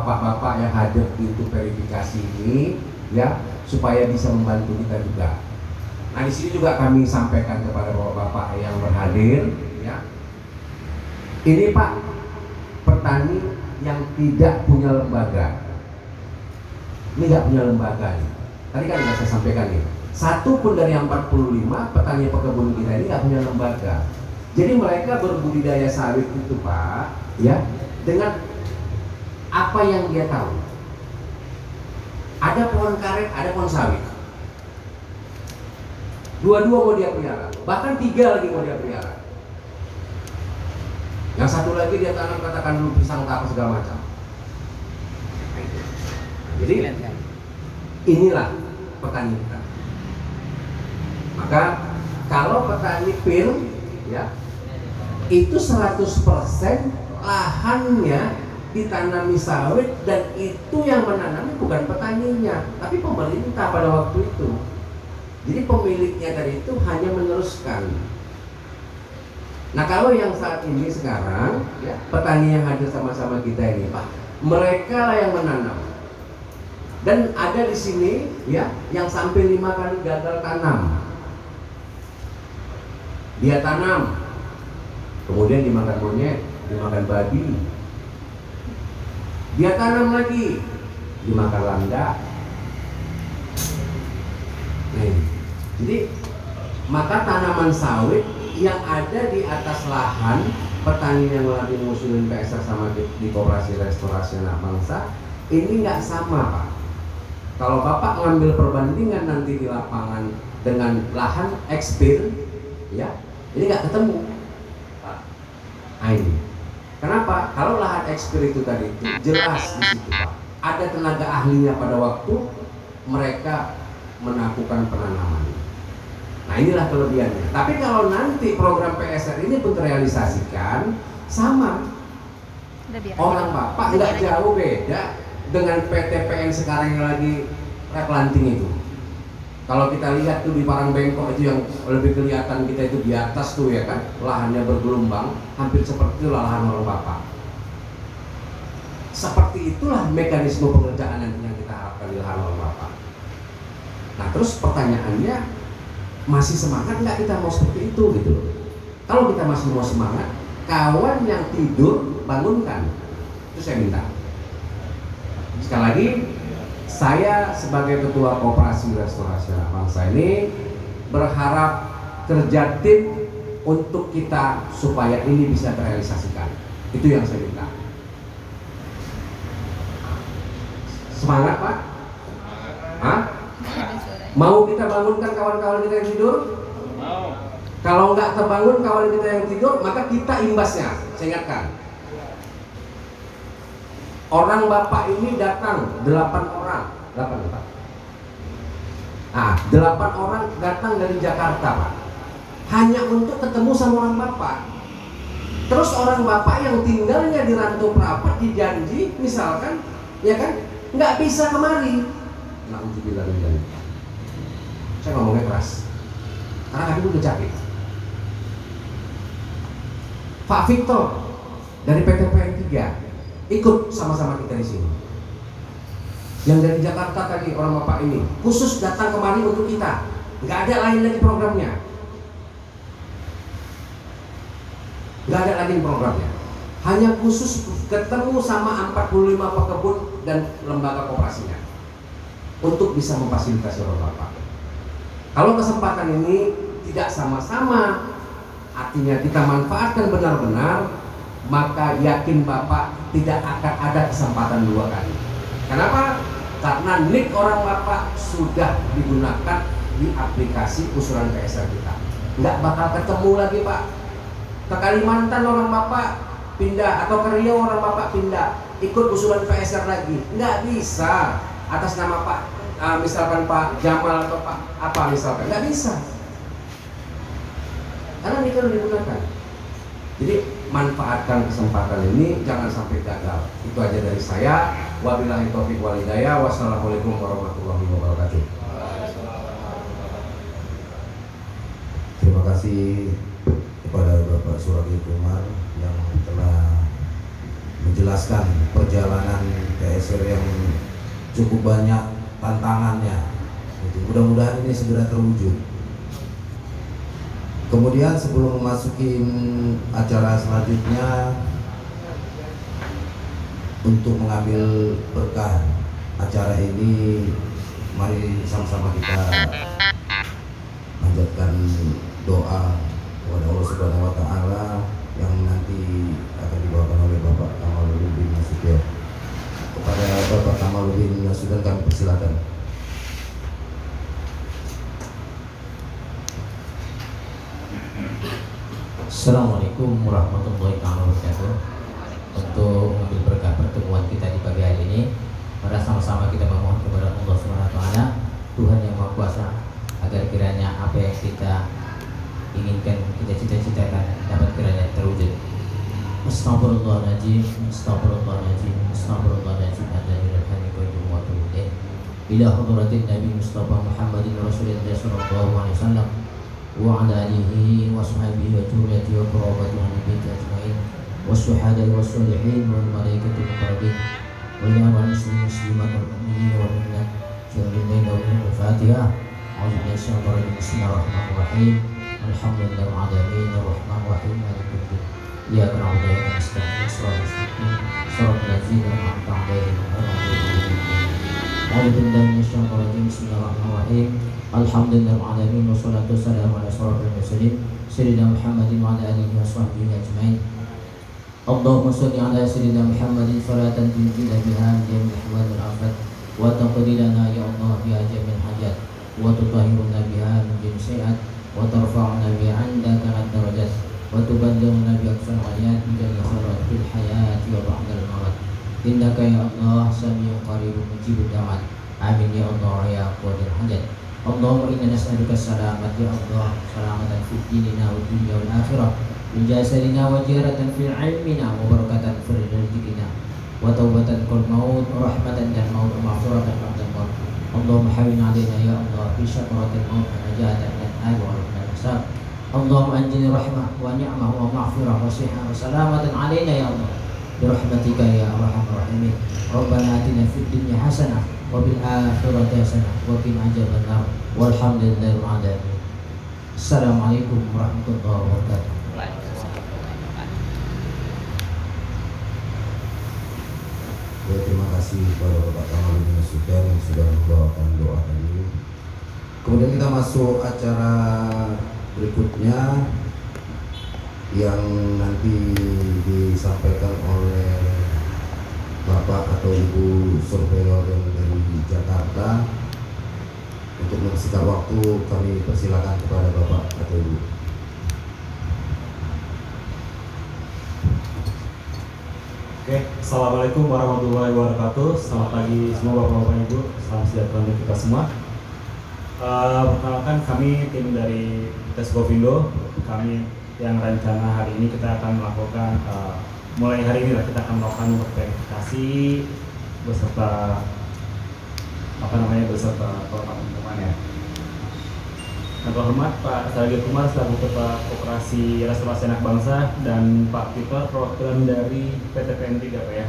bapak-bapak yang hadir untuk verifikasi ini, ya, supaya bisa membantu kita juga. Nah, di sini juga kami sampaikan kepada bapak-bapak yang berhadir, ya. Ini Pak, petani yang tidak punya lembaga. Ini nggak punya lembaga nih. Tadi kan sudah saya sampaikan nih. Satu pun dari yang 45 petani pekebun kita ini nggak punya lembaga. Jadi mereka berbudidaya sawit itu Pak, ya, dengan apa yang dia tahu. Ada pohon karet, ada pohon sawit. Dua-dua mau dia pelihara, bahkan 3 lagi mau dia pelihara. Yang satu lagi dia tanam, katakan dulu pisang apa segala macam. Jadi inilah petani kita. Maka kalau petani pil, ya, itu 100% lahannya ditanami sawit, dan itu yang menanami bukan petaninya, tapi pemerintah pada waktu itu. Jadi pemiliknya dari itu hanya meneruskan. Nah, kalau yang saat ini sekarang, ya, petani yang hadir sama-sama kita ini Pak, mereka lah yang menanam. Dan ada di sini, ya, yang sampai 5 kali gagal tanam. Dia tanam, kemudian dimakan monyet, dimakan babi. Dia tanam lagi, dimakan landak. Nah, jadi maka tanaman sawit yang ada di atas lahan petani yang lagi ngusulin PSR sama di Koperasi Restorasi Anak Bangsa ini nggak sama Pak. Kalau Bapak ngambil perbandingan nanti di lapangan dengan lahan ekspir, ya, ini nggak ketemu Pak. Nah, ini kenapa? Kalau lahan ekspir itu tadi jelas di situ Pak, ada tenaga ahlinya pada waktu mereka melakukan penanaman. Nah, inilah kelebihannya. Tapi kalau nanti program PSR ini pun terrealisasikan, sama. Orang Bapak nggak jauh beda dengan PTPN sekarang yang lagi replanting itu. Kalau kita lihat tuh di Parang-Bengkok itu yang lebih kelihatan kita itu di atas tuh, ya kan, lahannya bergelombang, hampir seperti lahan orang Bapak. Seperti itulah mekanisme pengerjaan yang kita harapkan di lahan orang Bapak. Nah, terus pertanyaannya, masih semangat nggak kita mau seperti itu gitu loh? Kalau kita masih mau semangat, kawan yang tidur bangunkan. Itu saya minta. Sekali lagi, saya sebagai Ketua Koperasi Restorasi Anak Bangsa ini berharap kerja tim untuk kita supaya ini bisa terrealisasikan. Itu yang saya minta. Semangat Pak? Hah? Mau kita bangunkan kawan-kawan kita yang tidur? Mau. Kalau nggak terbangun kawan kita yang tidur, maka kita imbasnya. Saya ingatkan. Orang Bapak ini datang 8 orang, 8 Pak. Nah, 8 orang datang dari Jakarta Pak, hanya untuk ketemu sama orang Bapak. Terus orang Bapak yang tinggalnya di Rantau Prapat dijanji, misalkan, ya kan, nggak bisa kemari. Na'udzubillah min dzalik. Saya ngomongnya keras karena kami udah capek. Pak Victor dari PTPN 3 ikut sama-sama kita di sini. Yang dari Jakarta tadi orang Bapak ini khusus datang kemari untuk kita. Nggak ada lain lagi programnya. Nggak ada lagi programnya. Hanya khusus ketemu sama 45 pekebun dan lembaga koperasinya untuk bisa memfasilitasi orang Bapak. Kalau kesempatan ini tidak sama-sama, artinya kita manfaatkan benar-benar, maka yakin Bapak tidak akan ada kesempatan 2 kali. Kenapa? Karena NIK orang Bapak sudah digunakan di aplikasi usulan PSR kita. Nggak bakal ketemu lagi Pak. Ke Kalimantan orang Bapak pindah, atau ke Riau orang Bapak pindah, ikut usulan PSR lagi. Nggak bisa atas nama Pak, misalkan Pak Jamal atau Pak apa misalkan, nggak bisa. Karena ini kan digunakan. Jadi manfaatkan kesempatan ini, jangan sampai gagal. Itu aja dari saya. Wabillahi taufiq wal hidayah. Wassalamualaikum warahmatullahi wabarakatuh. Terima kasih kepada Bapak Suradi Kumar yang telah menjelaskan perjalanan PSR Koprasir yang cukup banyak tantangannya. Mudah-mudahan ini segera terwujud. Kemudian sebelum memasuki acara selanjutnya, untuk mengambil berkah acara ini, mari sama-sama kita panjatkan doa kepada Allah Subhanahu wa taala yang nanti akan dibawakan oleh Bapak Kamaludin bin Nasution. Kepada Bapak Kamaludin bin Nasution kami persilakan. Assalamualaikum warahmatullahi wabarakatuh. Untuk mengambil berkah pertemuan kita di pagi hari ini, mari sama-sama kita memohon kepada Allah Subhanahu wa taala, Tuhan yang Maha Kuasa, agar kiranya apa yang kita inginkan, kita cita-citakan dapat kiranya terwujud. Astagfirullahaladzim, astagfirullahaladzim, astagfirullahaladzim, wa atubu ilaih. Ila hadratin Nabi Mustafa Muhammadin Rasulullah sallallahu alaihi wasallam wa ala alihi wa sahbihi wa dzurriyyatihi wa qurabati ahli baiti ajmain was-syuhada'i was-sholihin wal malaikati muqarrabin wa ila muslimin muslimat wal mu'minin wal mu'minat syarrin wa Fatihah. A'udzu billahi minasyaitonir rajim. Bismillahirrahmanirrahim. Alhamdulillahil alamin arrahmanir rahim maliki yaumiddin. Iyyaka na'budu wa iyyaka nasta'in. Shiratal ladzina an'amta 'alaihim ghairil maghdubi 'alaihim. A'udzu billahi minasyaitonir rajim. Bismillahirrahmanirrahim. Alhamdulillahil alamin wassalatu wassalamu ala asyrofil mursalin sayyidina Muhammadin wa ala alihi wa sahbihi ajmain. Allahumma shalli ala sayyidina Muhammadin salatan tunjina biha min jamil ahwal wal afat wa taqdi lana ya Allah biha jamil hajat wa tutahhiruna biha min jamil sayiat wa tarfa'una biha 'indaka ad-darajat wa tuballighuna bi aqsal ghayat bi jamil khairat fil hayati wa ba'dal mamat. Innaka ya Allah sami'un qaribun mujibud da'wat. Amin ya Allah ya qadir hajat. Allahumma inna nas'aluka salamat ya Allah, salamatan fid dinina wa dunya wal akhirah, min jasadina wa jiratan fil ilmina wa barakatan fil rizqina wa taubatan qul maut wa rahmatan dan maut wa maghfiratan ba'dal maut. Allahumma hawwin 'alaina ya Allah fi syakaratil maut wa najatan min al wa min al-hisab. Allahumma anjini rahmah wa ni'mah wa maghfirah wa sihah wa salamatan 'alaina ya Allah bi rahmatika ya arhamar rahimin. Rabbana atina fid dunya hasanah wa bil akhirati hasanah wa qina adzabannar. Walhamdulillahil alamin. Assalamualaikum warahmatullahi wabarakatuh. Terima kasih kepada Bapak Kamaludin bin Nasution yang sudah membawakan doa tadi. Kemudian kita masuk acara berikutnya yang nanti disampaikan oleh Bapak atau Ibu Surveyor dari Jakarta. Untuk mempersingkat waktu, kami persilakan kepada Bapak atau Ibu. Oke, assalamualaikum warahmatullahi wabarakatuh. Selamat pagi semua Bapak-Bapak Ibu. Salam sejahtera untuk kita semua. Perkenalkan, kami tim dari Tes Govindo. Kami yang rencana hari ini kita akan melakukan mulai hari ini kita akan melakukan verifikasi beserta beserta teman-teman ya. Yang terhormat Pak Sarjito Kumar selaku Ketua Koperasi Restorasi Anak Bangsa dan Pak Peter perwakilan dari PT PN3 Pak ya.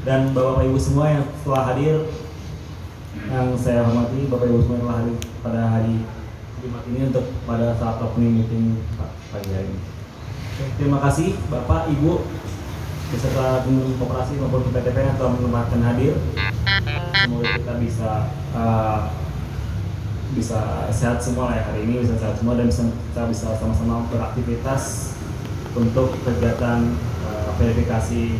Dan Bapak Ibu semua yang telah hadir, yang saya hormati Bapak Ibu semua yang telah hadir pada hari Jumat ini untuk pada saat opening meeting pagi hari ini. Oke, terima kasih Bapak Ibu beserta pengurus koperasi maupun PT PN yang telah menyempatkan hadir. Semoga kita bisa sehat semua lah ya hari ini, bisa sehat semua dan kita bisa sama-sama beraktivitas untuk kegiatan verifikasi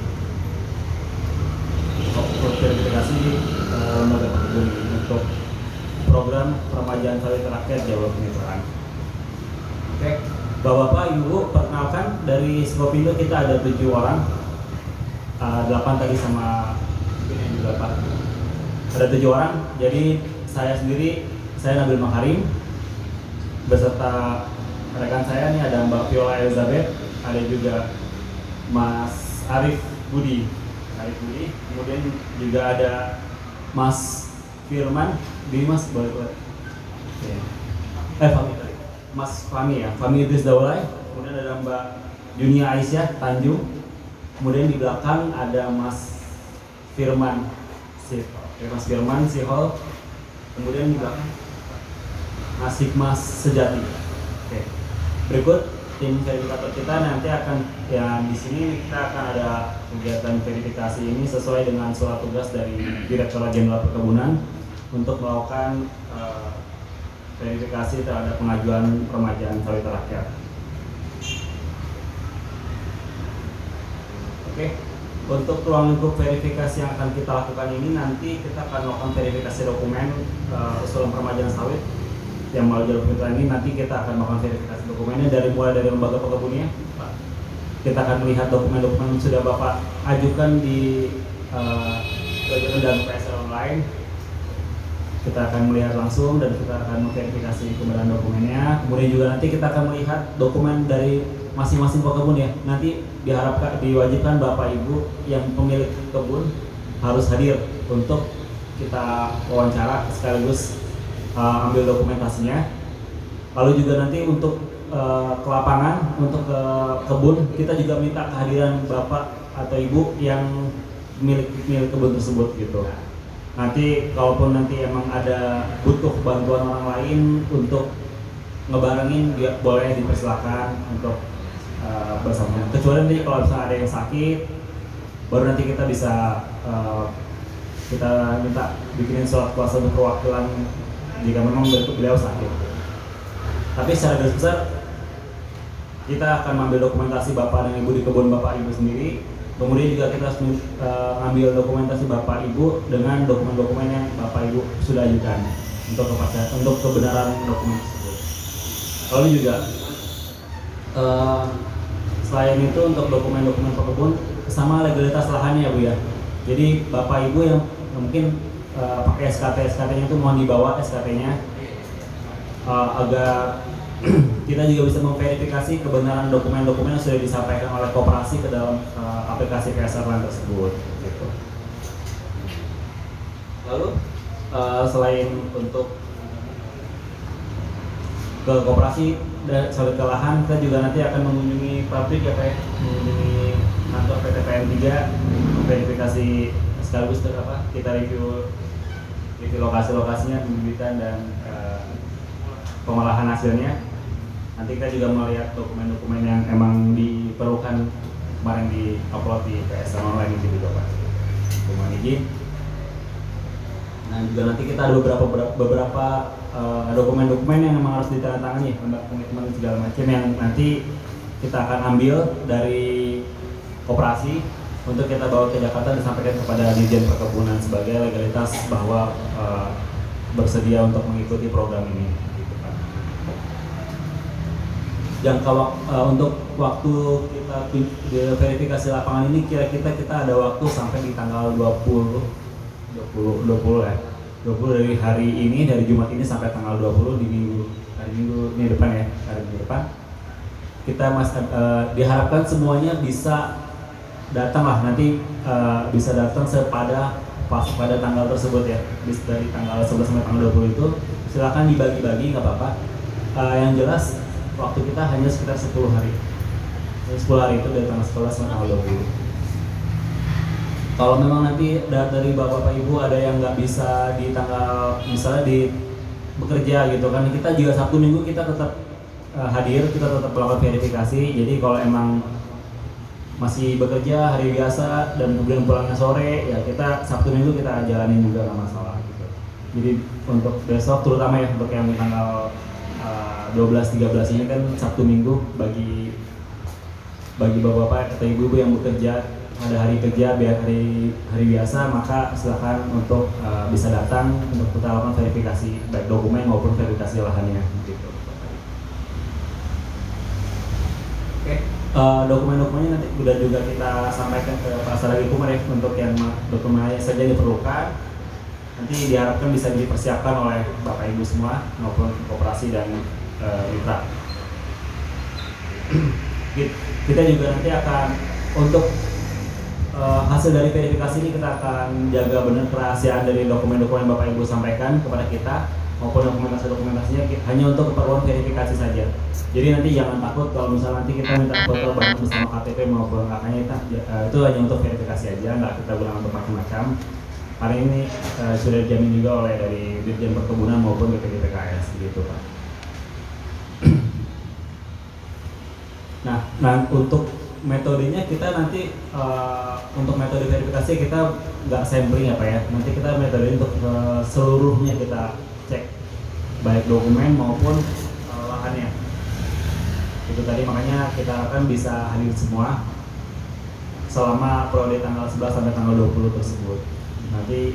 lembaga perkebunan untuk program peremajaan sawit rakyat Jawa Kemitraan. Oke, Bapak-Bapak, Ibu, perkenalkan dari Skopindo kita ada 7 orang, 8 tadi sama yang juga Pak. Ada 7 orang, jadi saya sendiri, saya Nabil Makarim, beserta rekan saya nih ada Mbak Viola Elizabeth, ada juga Mas Arif Budi, kemudian juga ada Mas Firman, Dimas boleh Mas Fami ya, Fami Idris Daulay, kemudian ada Mbak Junia Aisyah Tanjung, kemudian di belakang ada Mas Firman Sihol, kemudian juga Hikmah Sejati. Oke. Berikut tim verifikator kita nanti akan di sini kita akan ada kegiatan verifikasi ini sesuai dengan surat tugas dari Direktorat Jenderal Perkebunan untuk melakukan verifikasi terhadap pengajuan permajaan sawit rakyat. Oke, untuk ruang lingkup verifikasi yang akan kita lakukan ini nanti kita akan melakukan verifikasi dokumen usulan permajaan sawit yang melalui jalur pemerintahan ini. Nanti kita akan melakukan verifikasi dokumennya mulai dari lembaga pekebunnya. Kita akan melihat dokumen-dokumen yang sudah Bapak ajukan di dan PSR online. Kita akan melihat langsung dan kita akan memverifikasi kebenaran dokumennya. Kemudian juga nanti kita akan melihat dokumen dari masing-masing pekebun ya. Nanti diwajibkan Bapak Ibu yang pemilik kebun harus hadir untuk kita wawancara sekaligus ambil dokumentasinya. Lalu juga nanti untuk ke lapangan, untuk ke kebun, kita juga minta kehadiran Bapak atau Ibu yang milik kebun tersebut gitu. Nanti kalaupun nanti emang ada butuh bantuan orang lain untuk ngebarengin, dia boleh dipersilakan untuk bersama. Kecuali nanti kalau misalnya ada yang sakit, baru nanti kita bisa kita minta bikinin surat kuasa untuk perwakilan jika memang beliau sakit. Tapi secara garis besar kita akan mengambil dokumentasi Bapak dan Ibu di kebun Bapak Ibu sendiri. Kemudian juga kita harus ambil dokumentasi Bapak Ibu dengan dokumen-dokumen yang Bapak Ibu sudah ajukan untuk kebenaran dokumen tersebut. Lalu juga selain itu untuk dokumen-dokumen pekebun sama legalitas lahannya ya Bu ya. Jadi Bapak Ibu yang mungkin pakai SKT-nya itu mohon dibawa SKT-nya agar kita juga bisa memverifikasi kebenaran dokumen-dokumen yang sudah disampaikan oleh koperasi ke dalam aplikasi PSR Land tersebut. Gitu. Lalu selain untuk ke koperasi dan sawit ke lahan, kita juga nanti akan mengunjungi pabrik ya Pak, mengunjungi kantor PT PN 3, verifikasi sekaligus kita review lokasi-lokasinya, pembibitan dan pengolahan hasilnya. Nanti kita juga melihat dokumen-dokumen yang emang diperlukan kemarin di upload di PSR online itu juga Pak. Dokumen izin. Nah juga nanti kita ada beberapa dokumen-dokumen yang memang harus ditandatangani, komitmen segala macam yang nanti kita akan ambil dari koperasi untuk kita bawa ke Jakarta dan sampaikan kepada Dirjen Perkebunan sebagai legalitas bahwa bersedia untuk mengikuti program ini. Jangka untuk waktu kita verifikasi lapangan ini kira-kira kita ada waktu sampai di tanggal 20 dari hari ini, dari Jumat ini sampai tanggal 20 di hari Minggu ini depan ya, hari Minggu depan. Kita diharapkan semuanya bisa datang lah nanti, bisa datang pada tanggal tersebut ya, dari tanggal 11 sampai tanggal 20 itu silakan dibagi-bagi nggak apa-apa. Yang jelas waktu kita hanya sekitar 10 hari. 10 hari itu dari tanggal 11 sampai tanggal 20. Kalau memang nanti dari Bapak Ibu ada yang nggak bisa di tanggal, misalnya di bekerja gitu kan, kita juga Sabtu Minggu kita tetap hadir, kita tetap melakukan verifikasi. Jadi kalau emang masih bekerja hari biasa dan kemudian pulangnya sore, ya kita Sabtu Minggu kita jalanin juga nggak masalah gitu. Jadi untuk besok terutama ya untuk yang tanggal 12-13 ini kan Sabtu Minggu bagi bapak-bapak atau ibu-ibu yang bekerja pada hari kerja biar hari biasa, maka silakan untuk bisa datang untuk kita lakukan verifikasi baik dokumen maupun verifikasi lahannya gitu. Oke, dokumen-dokumennya nanti sudah juga kita sampaikan ke Pak Saragi Kumar ya, untuk yang dokumennya saja diperlukan. Nanti diharapkan bisa dipersiapkan oleh Bapak Ibu semua maupun koperasi dan mitra. Kita juga nanti akan untuk hasil dari verifikasi ini kita akan jaga benar kerahasiaan dari dokumen-dokumen Bapak Ibu sampaikan kepada kita maupun dokumentasinya hanya untuk keperluan verifikasi saja. Jadi nanti jangan takut kalau misalnya nanti kita minta foto bareng bersama KTP maupun kakaknya itu hanya untuk verifikasi aja, nggak kita gunakan untuk macam-macam. Hari ini sudah dijamin juga oleh dari Dirjen Perkebunan maupun BPDPKS gitu Pak. Nah untuk metodenya kita nanti untuk metode verifikasi kita nggak sampling ya Pak ya. Nanti kita metode untuk seluruhnya kita cek baik dokumen maupun lahannya. Itu tadi makanya kita akan bisa hadir semua selama periode tanggal 11 sampai tanggal 20 tersebut. Nanti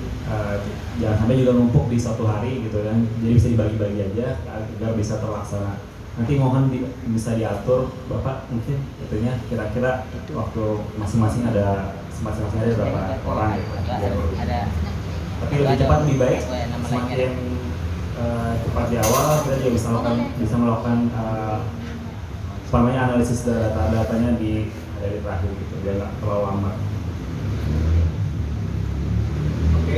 jangan sampai juga numpuk di satu hari gitu kan. Jadi bisa dibagi-bagi aja agar bisa terlaksana. Nanti mohon bisa diatur Bapak mungkin itunya kira-kira waktu masing-masing ada berapa orang gitu. Tapi lebih cepat lebih baik. Semakin cepat di awal kita juga bisa melakukan analisis datanya di dari terakhir gitu biar nggak terlalu lama. Oke.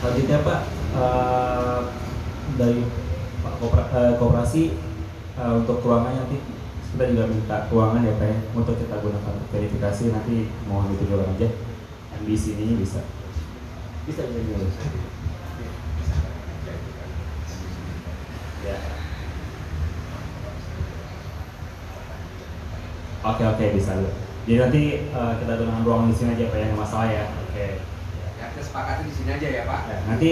Selanjutnya Pak dari Pak Koperasi untuk ruangannya nanti kita juga minta ruangan ya Pak ya untuk kita gunakan verifikasi nanti mohon ditunjukkan aja yang di sini bisa. Ya. Oke bisa loh. Jadi nanti kita gunakan ruangan di sini aja Pak ya, nggak masalah ya. Oke. Ya, kita sepakati di sini aja ya Pak. Ya, nanti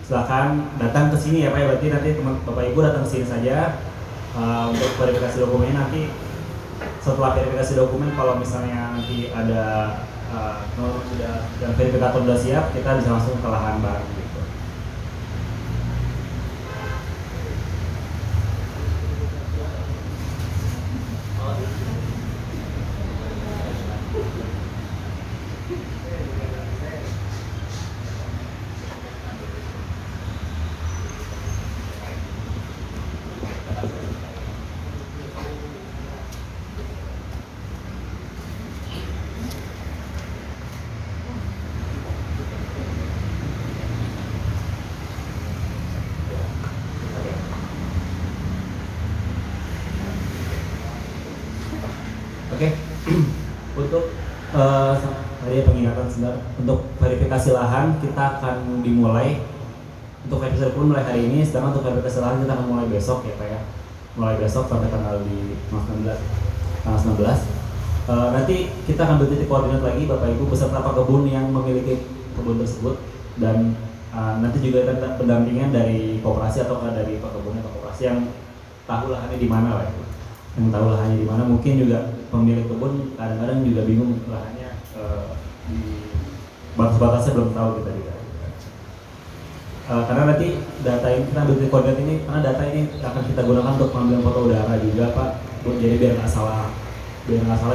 silakan datang ke sini ya Pak. Berarti nanti teman Bapak Ibu datang ke sini saja untuk verifikasi dokumen. Nanti setelah verifikasi dokumen kalau misalnya nanti ada sudah dan verifikator sudah siap, kita bisa langsung ke lahan bareng gitu. Oke. Untuk tadi pengingatan sebentar untuk verifikasi lahan kita akan dimulai untuk verifikasi pun mulai hari ini, sedangkan untuk verifikasi lahan kita akan mulai besok ya Pak ya, mulai besok sampai tanggal 19. Nanti kita akan bertitik koordinat lagi Bapak Ibu beserta Pak Kebun yang memiliki kebun tersebut dan nanti juga ada pendampingan dari koperasi atau dari Pak Kebun atau koperasi yang tahu lahannya di mana lah ya. Yang tahu lahannya di mana, mungkin juga pemilik kebun kadang-kadang juga bingung lahannya di batas-batasnya belum tahu kita juga. Karena nanti data ini kita ambil koordinat ini, karena data ini akan kita gunakan untuk pengambilan foto udara juga Pak. Jadi biar nggak salah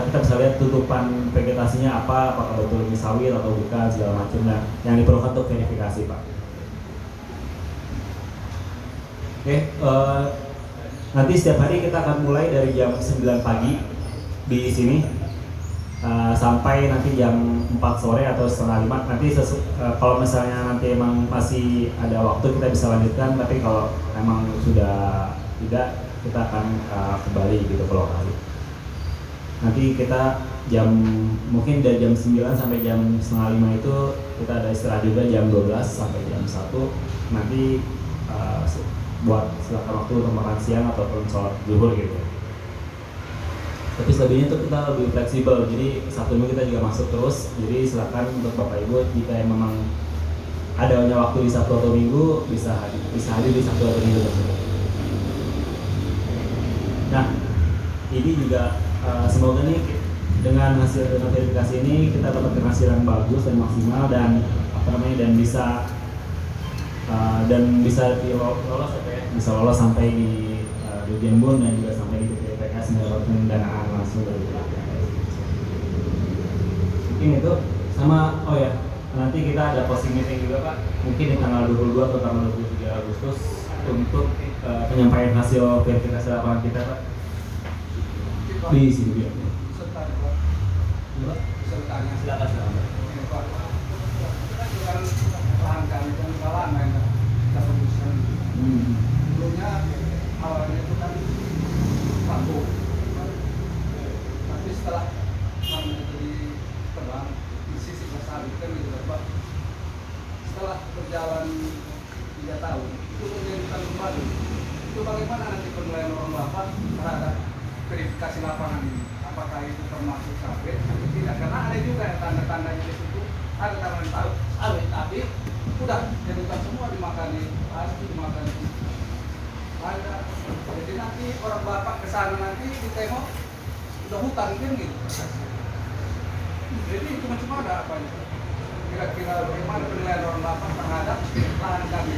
kita bisa lihat tutupan vegetasinya apakah betul ini sawit atau bukan segala macam yang diperlukan untuk verifikasi Pak. Oke. Nanti setiap hari kita akan mulai dari jam 9 pagi di sini sampai nanti jam 4 sore atau setengah 5. Nanti kalau misalnya nanti emang masih ada waktu kita bisa lanjutkan, tapi kalau emang sudah tidak kita akan kembali gitu ke lokasi. Nanti kita mungkin dari jam 9 sampai jam setengah 5 itu kita ada istirahat juga jam 12 sampai jam 1. Nanti buat silakan waktu untuk makan siang ataupun sholat zuhur gitu. Tapi selebihnya itu kita lebih fleksibel, jadi Sabtu Minggu kita juga masuk terus. Jadi silakan untuk Bapak Ibu jika yang memang adanya waktu di Sabtu atau Minggu bisa hadir di Sabtu atau Minggu tersebut. Nah, ini juga semoga nih dengan hasil verifikasi ini kita dapat keberhasilan bagus dan maksimal dan bisa lolos sampai di Dirjen Bun dan juga sampai di BPDPKS mendapatkan pendanaan langsung dari BPDPKS. Mungkin itu sama nanti kita ada posting meeting juga Pak, mungkin di tanggal 22 atau tanggal 23 Agustus untuk penyampaian hasil verifikasi lapangan kita Pak di sini ya. Silakan. berjalan 3 tahun itu menjadikan kembali. Itu bagaimana nanti penilaian orang Bapak terhadap verifikasi lapangan ini? Apakah itu termasuk sawit atau tidak? Karena ada juga yang tanda-tandanya di situ, ada tanda tahu sawit, tapi udah jadikan semua dimakani pasti dimakani ada. Jadi nanti orang Bapak kesana nanti ditengok udah hutan kan gitu. Jadi cuma ada apa itu? Kira-kira bagaimana penilaian orang Bapak terhadap lahan kami?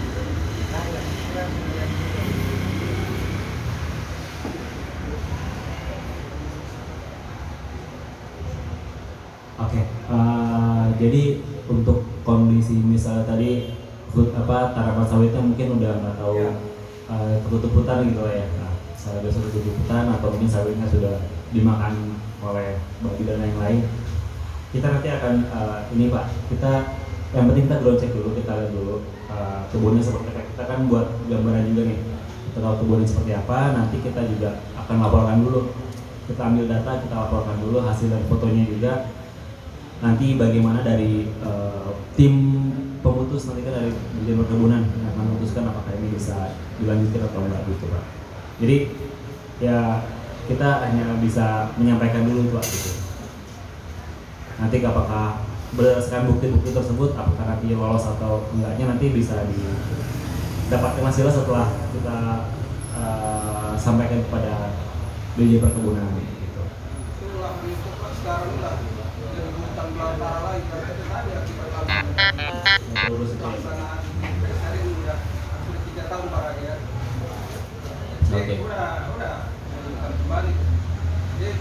Oke, jadi untuk kondisi misalnya tadi tanaman sawitnya mungkin udah nggak tahu tertutup hutan gitu lah ya. Nah, saya udah tertutup hutan atau mungkin sawitnya sudah dimakan oleh babi dan lain-lain. Kita nanti akan ini Pak, kita yang penting kita ground check dulu, kita lihat dulu kebunnya seperti apa. Kita kan buat gambaran juga nih. Kita tahu kebunnya seperti apa, nanti kita juga akan laporkan dulu. Kita ambil data, kita laporkan dulu hasil dan fotonya juga. Nanti bagaimana dari tim pemutus nanti kan dari Dirjen Perkebunan akan memutuskan apakah ini bisa dilanjutkan atau enggak gitu Pak. Jadi ya kita hanya bisa menyampaikan dulu Pak gitu. Nanti apakah berdasarkan bukti-bukti tersebut apakah nanti lolos atau enggaknya nanti bisa didapatkan hasilnya setelah kita sampaikan kepada Dirjen Perkebunan gitu. Itu lahan itu Pak sekarang udah jadi hutan belantara lagi karena itu tadi yang kita lakukan. Pelaksanaan hari ini sudah 3 tahun Pak lagi ya. Jadi udah bukan kembali. Jadi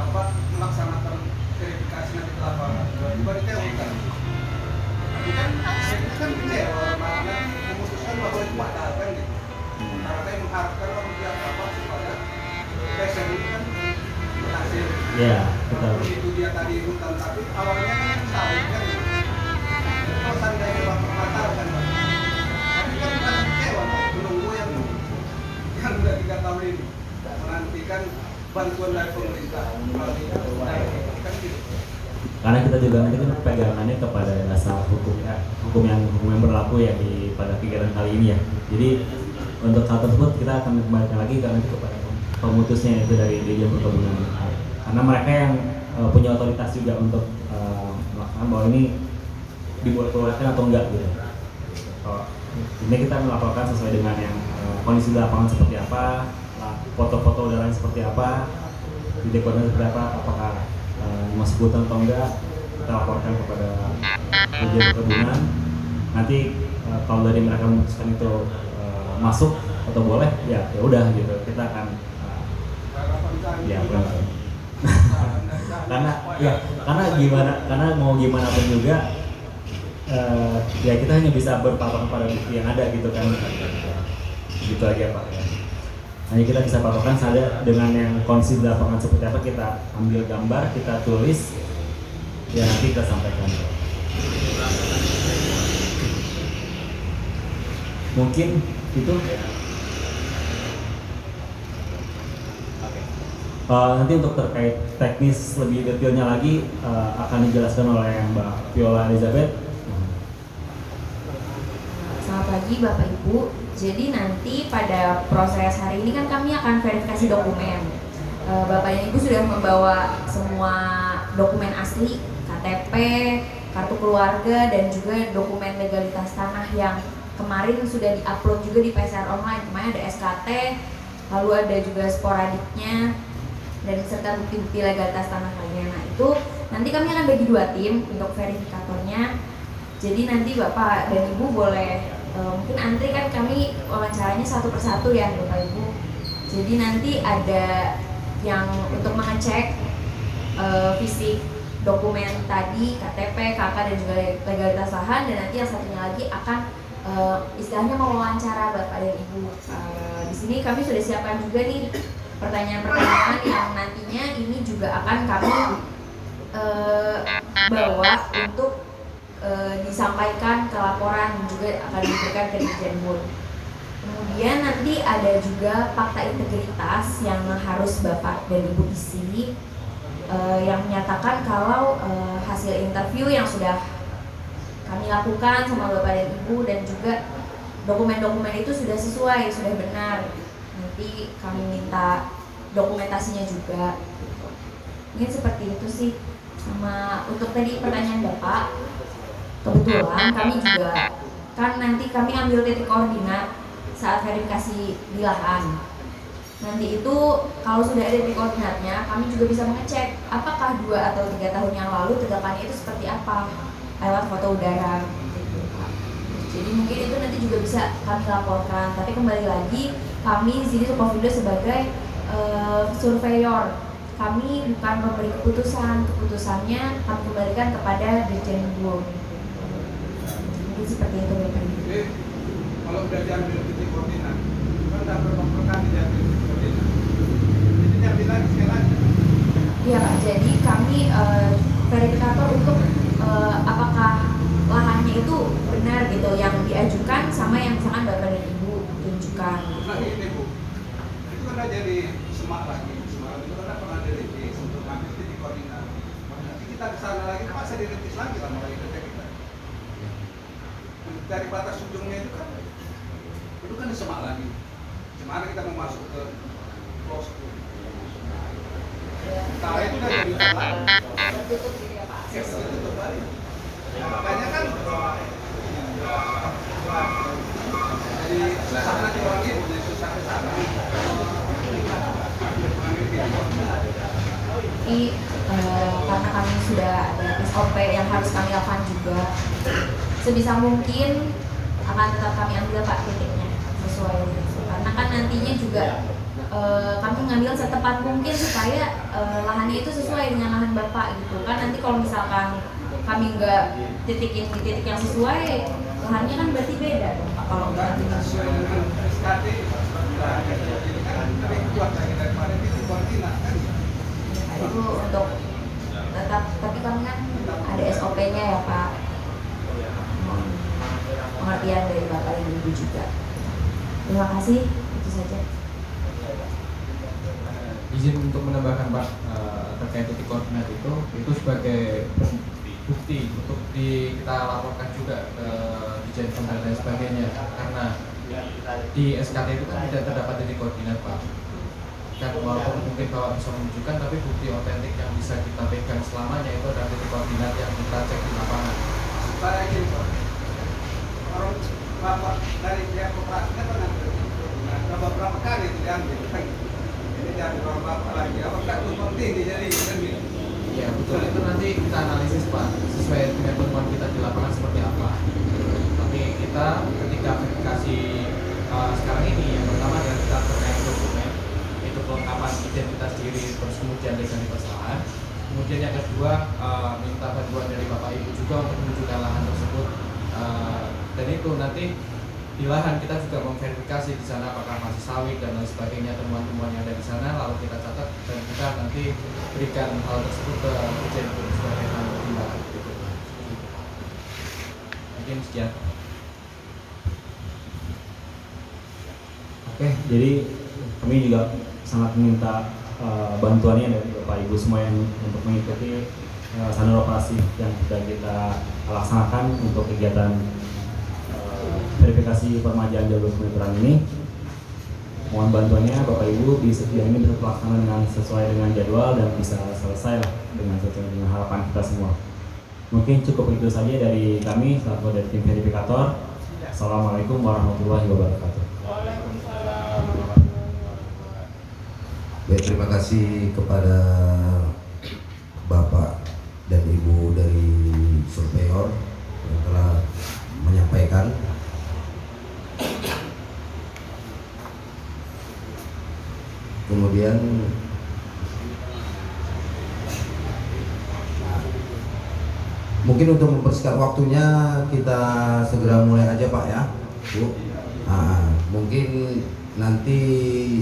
apa melaksanakan verifikasi nanti ke lapangan tiba ditewkan. Tapi kan saya kan kecewa karena memutuskan bahwa itu batal kan gitu. Karena saya mengharapkan orang pihak apa supaya PSM ini kan berhasil. Ya, betul. Walaupun itu dia tadi hutan tapi awalnya kan sawit kan. Jadi kalau seandainya Bapak batalkan Pak. Tapi kan kita kecewa Pak, menunggu yang udah 3 tahun ini menantikan bantuan dari pemerintah melalui kan gitu. Karena kita juga nanti kan pegangannya kepada dasar hukum yang berlaku ya pada kegiatan kali ini ya. Jadi untuk hal tersebut kita akan kembalikan lagi karena itu kepada pemutusnya itu dari Dirjen Perkebunan. Karena mereka yang punya otoritas juga untuk melakukan bahwa ini dibolehkan atau enggak gitu. Ini kita melaporkan sesuai dengan yang kondisi di lapangan seperti apa, foto-foto udaranya seperti apa, video koordinat seperti apa, apakah masuk hutan atau enggak, kita laporkan kepada Dirjen Perkebunan. Nanti kalau dari mereka memutuskan itu masuk atau boleh, ya udah gitu, kita akan karena mau gimana pun juga ya kita hanya bisa berpatok pada bukti yang ada gitu kan, gitu aja Pak ya. Hanya kita bisa patokan saja dengan yang kondisi di lapangan seperti apa, kita ambil gambar, kita tulis, ya nanti kita sampaikan. Mungkin itu. Nanti untuk terkait teknis lebih detailnya lagi akan dijelaskan oleh Mbak Viola Elizabeth. Selamat pagi Bapak Ibu. Jadi nanti pada proses hari ini kan kami akan verifikasi dokumen. Bapak dan Ibu sudah membawa semua dokumen asli, KTP, kartu keluarga, dan juga dokumen legalitas tanah yang kemarin sudah diupload juga di PSR Online. Kemarin ada SKT, lalu ada juga sporadiknya, dan serta bukti-bukti legalitas tanah lainnya. Nah itu nanti kami akan bagi 2 tim untuk verifikatornya. Jadi nanti Bapak dan Ibu boleh mungkin antri, kan kami wawancaranya satu persatu ya Bapak Ibu. Jadi nanti ada yang untuk mengecek fisik dokumen tadi, KTP, KK, dan juga legalitas lahan, dan nanti yang satunya lagi akan istilahnya mewawancara Bapak dan Ibu. Di sini kami sudah siapkan juga nih pertanyaan-pertanyaan yang nantinya ini juga akan kami bawa untuk disampaikan ke laporan, juga akan diberikan ke Dirjen Mur. Kemudian nanti ada juga fakta integritas yang harus Bapak dan Ibu isi, yang menyatakan kalau hasil interview yang sudah kami lakukan sama Bapak dan Ibu, dan juga dokumen-dokumen itu sudah sesuai, sudah benar. Nanti kami minta dokumentasinya juga. Mungkin seperti itu sih. Sama untuk tadi pertanyaan Bapak, kebetulan kami juga kan nanti kami ambil titik koordinat saat verifikasi di lahan. Nanti itu kalau sudah ada titik koordinatnya, kami juga bisa mengecek apakah 2 atau 3 tahun yang lalu tegakannya itu seperti apa lewat foto udara. Jadi mungkin itu nanti juga bisa kami laporkan. Tapi kembali lagi, kami di sini Sukovindo sebagai surveyor. Kami bukan memberi keputusan. Keputusannya kami kembalikan kepada Dirjen Bum. Mungkin seperti itu Bapak. Jadi kalau udah diambil titik koordinat, kan udah berapa kali diambil titik koordinat. Jadi diambil lagi sekali lagi. Iya Pak. Jadi kami verifikator untuk apakah lahannya itu benar gitu yang diajukan sama yang misalkan Bapak dan Ibu tunjukkan. Nah ini Bu, itu kan ada jadi semak lagi. Semak itu kan pernah dirintis untuk ambil titik koordinat. Nanti kita ke sana lagi, masa dirintis lagi lama lagi kerja kita. Dari batas ujungnya itu kan disemak lagi. Gimana kita mau masuk ke close to? Nah itu udah jadi salah. Tertutup gitu ya Pak. Ya, tutup balik. Makanya kan jadi susah nanti orang ini, jadi susah ke sana. Jadi karena kami sudah ada SOP yang harus kami lakukan juga, sebisa mungkin akan tetap kami ambil Pak titiknya sesuai itu. Karena kan nantinya juga kami mengambil setepat mungkin supaya lahannya itu sesuai dengan lahan Bapak gitu kan. Nanti kalau misalkan kami nggak titikin di titik yang sesuai, lahannya kan berarti beda dong Pak. Kalau nggak sesuai dengan SKD, jadi kan lebih kuat lagi daripada titik koordinat kan. itu untuk tetap, tapi kami kan ada SOP-nya ya Pak. Pengertian dari Bapak dan Ibu juga. Terima kasih, itu saja. Izin untuk menambahkan Pak, terkait titik koordinat itu sebagai bukti untuk kita laporkan juga ke Dirjen Bum dan lain sebagainya, karena di SKT itu kan tidak terdapat titik koordinat Pak. Dan walaupun mungkin Bapak bisa menunjukkan, tapi bukti otentik yang bisa kita pegang selamanya itu adalah titik koordinat yang kita cek di lapangan. Supaya gini Pak, orang Bapak dari pihak koperasinya kan ngambil. Nah, beberapa kali itu diambil kan. Ini diambil orang Bapak lagi, apakah tumpang tinggi jadi kan gitu. Ya betul, itu nanti kita analisis Pak, sesuai dengan temuan kita di lapangan seperti apa. Tapi kita ketika verifikasi sekarang ini, yang pertama adalah kita terkait dokumen, itu kelengkapan identitas diri, terus kemudian legalitas lahan. Kemudian yang kedua, minta bantuan dari Bapak Ibu juga untuk menunjukkan lahan tersebut. Dan itu nanti di lahan kita juga memverifikasi di sana apakah masih sawit dan lain sebagainya, temuan-temuan yang ada di sana, lalu kita catat dan kita nanti berikan hal tersebut ke Dirjen Bum sebagai tindakan berikutnya. Mungkin sekian. Oke, jadi kami juga sangat meminta bantuannya dari Bapak Ibu semua yang untuk mengikuti standar operasi yang sudah kita laksanakan untuk kegiatan verifikasi permajaan jalur pengukuran ini. Mohon bantuannya Bapak Ibu di setiap ini bisa terlaksana dengan sesuai dengan jadwal dan bisa selesai lah dengan sesuai dengan harapan kita semua. Mungkin cukup itu saja dari kami selaku dari tim verifikator. Assalamualaikum warahmatullahi wabarakatuh. Baik, terima kasih kepada Bapak dan Ibu dari surveyor yang telah menyampaikan. Kemudian mungkin untuk mempersingkat waktunya kita segera mulai aja Pak ya, Bu. Mungkin nanti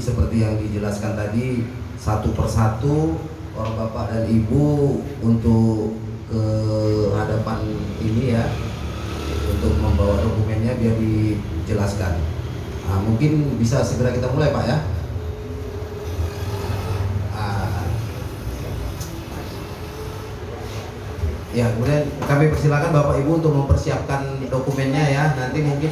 seperti yang dijelaskan tadi satu persatu orang Bapak dan Ibu untuk ke hadapan ini ya, untuk membawa dokumennya biar dijelaskan. Mungkin bisa segera kita mulai Pak ya. Ya, kemudian kami persilakan Bapak Ibu untuk mempersiapkan dokumennya ya. Nanti mungkin